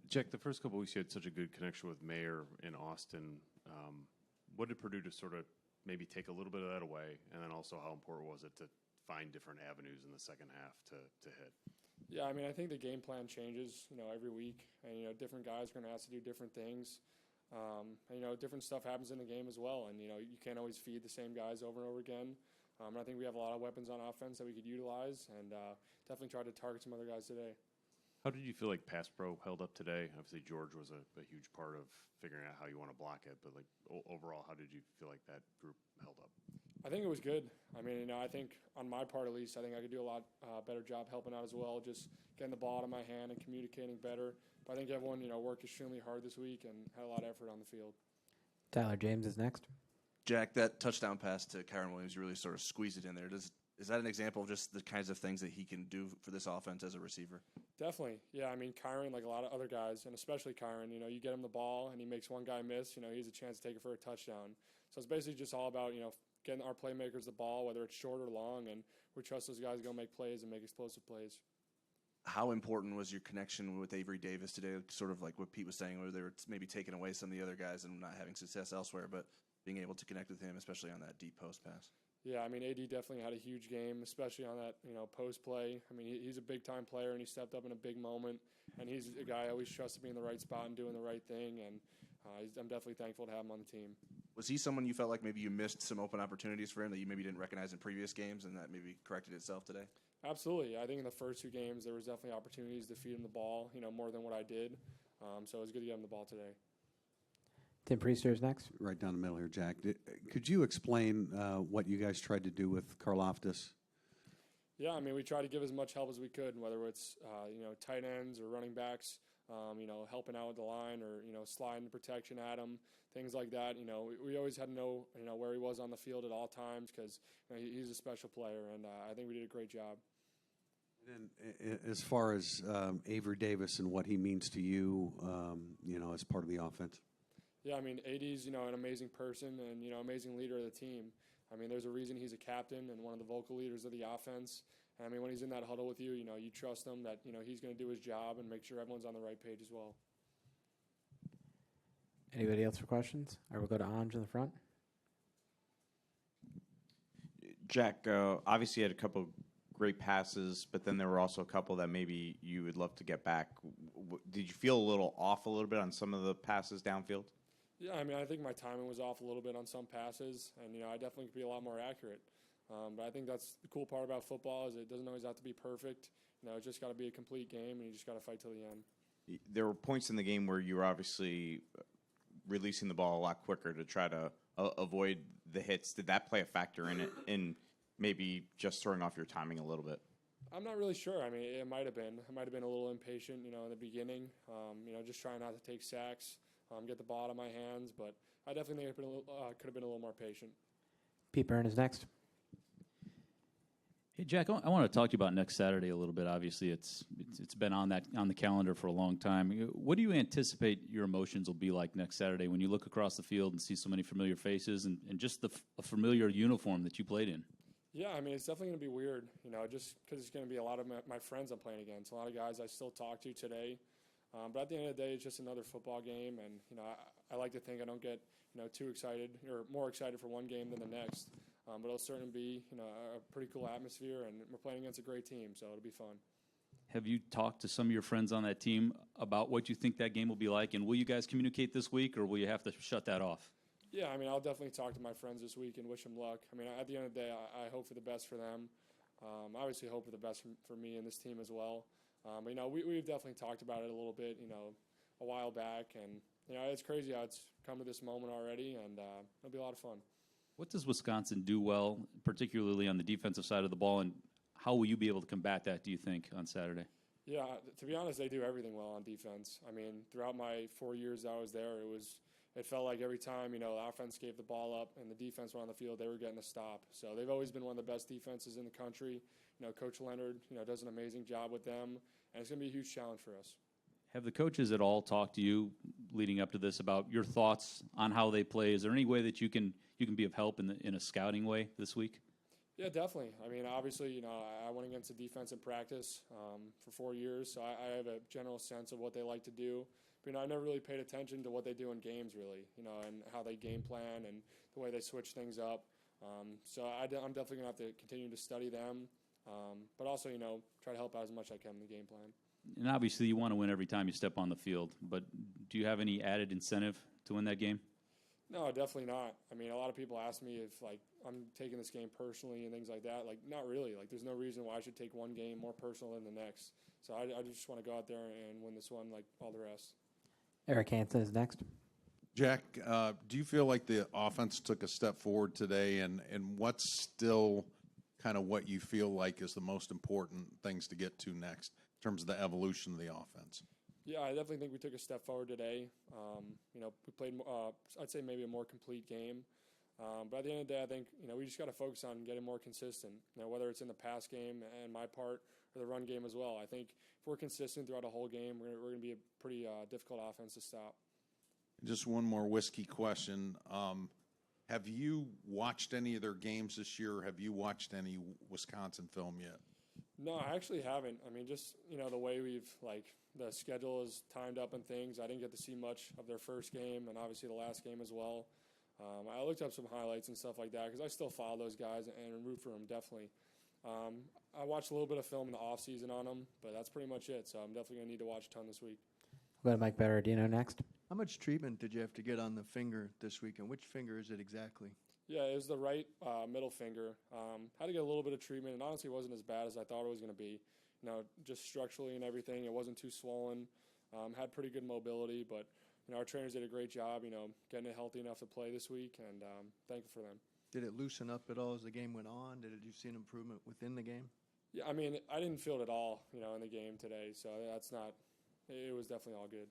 Jack, the first couple of weeks you had such a good connection with Mayer in Austin. What did Purdue do to sort of maybe take a little bit of that away? And then also how important was it to find different avenues in the second half to hit? Yeah, I mean, I think the game plan changes, every week. And, different guys are going to have to do different things. And, different stuff happens in the game as well. And, you can't always feed the same guys over and over again. And I think we have a lot of weapons on offense that we could utilize and definitely try to target some other guys today. How did you feel like pass pro held up today? Obviously, George was a huge part of figuring out how you want to block it. But, overall, how did you feel like that group held up? I think it was good. I mean, I think on my part at least, I think I could do a lot better job helping out as well, just getting the ball out of my hand and communicating better. But I think everyone, worked extremely hard this week and had a lot of effort on the field. Tyler James is next. Jack, that touchdown pass to Kyron Williams, you really sort of squeezed it in there. Is that an example of just the kinds of things that he can do for this offense as a receiver? Definitely. Yeah, I mean, Kyron, like a lot of other guys, and especially Kyron, you get him the ball and he makes one guy miss, he has a chance to take it for a touchdown. So it's basically just all about, getting our playmakers the ball, whether it's short or long, and we trust those guys to go make plays and make explosive plays. How important was your connection with Avery Davis today? Sort of like what Pete was saying, where they were maybe taking away some of the other guys and not having success elsewhere, but being able to connect with him, especially on that deep post pass. Yeah, I mean, AD definitely had a huge game, especially on that, post play. I mean, he's a big-time player, and he stepped up in a big moment, and he's a guy I always trust to be in the right spot and doing the right thing, and I'm definitely thankful to have him on the team. Was he someone you felt like maybe you missed some open opportunities for him that you maybe didn't recognize in previous games, and that maybe corrected itself today? Absolutely. I think in the first two games there was definitely opportunities to feed him the ball, more than what I did. So it was good to get him the ball today. Tim Priester is next. Right down the middle here, Jack. Could you explain what you guys tried to do with Karlaftis? Yeah, I mean, we tried to give as much help as we could, whether it's, tight ends or running backs, helping out with the line or, sliding protection at him, things like that. We always had to know, where he was on the field at all times because he's a special player, and I think we did a great job. And then as far as Avery Davis and what he means to you, as part of the offense? Yeah, I mean, AD's, an amazing person and, amazing leader of the team. I mean, there's a reason he's a captain and one of the vocal leaders of the offense. And, I mean, when he's in that huddle with you, you trust him that, he's going to do his job and make sure everyone's on the right page as well. Anybody else for questions? Or we'll go to Anj in the front. Jack, obviously you had a couple great passes, but then there were also a couple that maybe you would love to get back. Did you feel a little off a little bit on some of the passes downfield? Yeah, I mean, I think my timing was off a little bit on some passes, and, I definitely could be a lot more accurate. But I think that's the cool part about football is it doesn't always have to be perfect. It's just got to be a complete game, and you just got to fight till the end. There were points in the game where you were obviously releasing the ball a lot quicker to try to avoid the hits. Did that play a factor in it, in maybe just throwing off your timing a little bit? I'm not really sure. I mean, it might have been. I might have been a little impatient, in the beginning, just trying not to take sacks. Get the ball out of my hands, but I definitely think could have been a little more patient. Pete Byrne is next. Hey, Jack, I want to talk to you about next Saturday a little bit. Obviously, it's been on the calendar for a long time. What do you anticipate your emotions will be like next Saturday when you look across the field and see so many familiar faces and just a familiar uniform that you played in? Yeah, I mean, it's definitely going to be weird, just because it's going to be a lot of my friends I'm playing against, a lot of guys I still talk to today. But at the end of the day, it's just another football game, and I like to think I don't get too excited or more excited for one game than the next. But it'll certainly be a pretty cool atmosphere, and we're playing against a great team, so it'll be fun. Have you talked to some of your friends on that team about what you think that game will be like, and will you guys communicate this week, or will you have to shut that off? Yeah, I mean, I'll definitely talk to my friends this week and wish them luck. I mean, at the end of the day, I hope for the best for them. I obviously hope for the best for me and this team as well. But, we've definitely talked about it a little bit, a while back. And, it's crazy how it's come to this moment already, and it'll be a lot of fun. What does Wisconsin do well, particularly on the defensive side of the ball, and how will you be able to combat that, do you think, on Saturday? Yeah, to be honest, they do everything well on defense. I mean, throughout my 4 years I was there, it felt like every time, the offense gave the ball up and the defense were on the field, they were getting a stop. So they've always been one of the best defenses in the country. Coach Leonard, does an amazing job with them, and it's going to be a huge challenge for us. Have the coaches at all talked to you leading up to this about your thoughts on how they play? Is there any way that you can be of help in a scouting way this week? Yeah, definitely. I mean, obviously, I went against the defense in practice for 4 years, so I have a general sense of what they like to do. But, I never really paid attention to what they do in games, really, and how they game plan and the way they switch things up. So I'm definitely going to have to continue to study them, but also, try to help out as much as I can in the game plan. And obviously, you want to win every time you step on the field. But do you have any added incentive to win that game? No, definitely not. I mean, a lot of people ask me if, I'm taking this game personally and things like that. Not really. There's no reason why I should take one game more personal than the next. So I just want to go out there and win this one like all the rest. Eric Hansen is next. Jack, do you feel like the offense took a step forward today, and what's still kind of what you feel like is the most important things to get to next in terms of the evolution of the offense? Yeah, I definitely think we took a step forward today. We played, I'd say maybe a more complete game. But at the end of the day, I think, we just got to focus on getting more consistent, whether it's in the pass game and my part or the run game as well. I think if we're consistent throughout a whole game, we're going to be a pretty difficult offense to stop. Just one more whiskey question. Have you watched any of their games this year? Have you watched any Wisconsin film yet? No, I actually haven't. I mean, just, the way the schedule is timed up and things, I didn't get to see much of their first game and obviously the last game as well. I looked up some highlights and stuff like that because I still follow those guys and root for them, definitely. I watched a little bit of film in the offseason on them, but that's pretty much it. So I'm definitely going to need to watch a ton this week. We'll go to Mike Berardino next. How much treatment did you have to get on the finger this week, and which finger is it exactly? Yeah, it was the right middle finger. Had to get a little bit of treatment, and honestly, it wasn't as bad as I thought it was going to be. Just structurally and everything, it wasn't too swollen. Had pretty good mobility, but our trainers did a great job, getting it healthy enough to play this week, and thankful for them. Did it loosen up at all as the game went on? Did you see an improvement within the game? Yeah, I mean, I didn't feel it at all, in the game today, so it was definitely all good.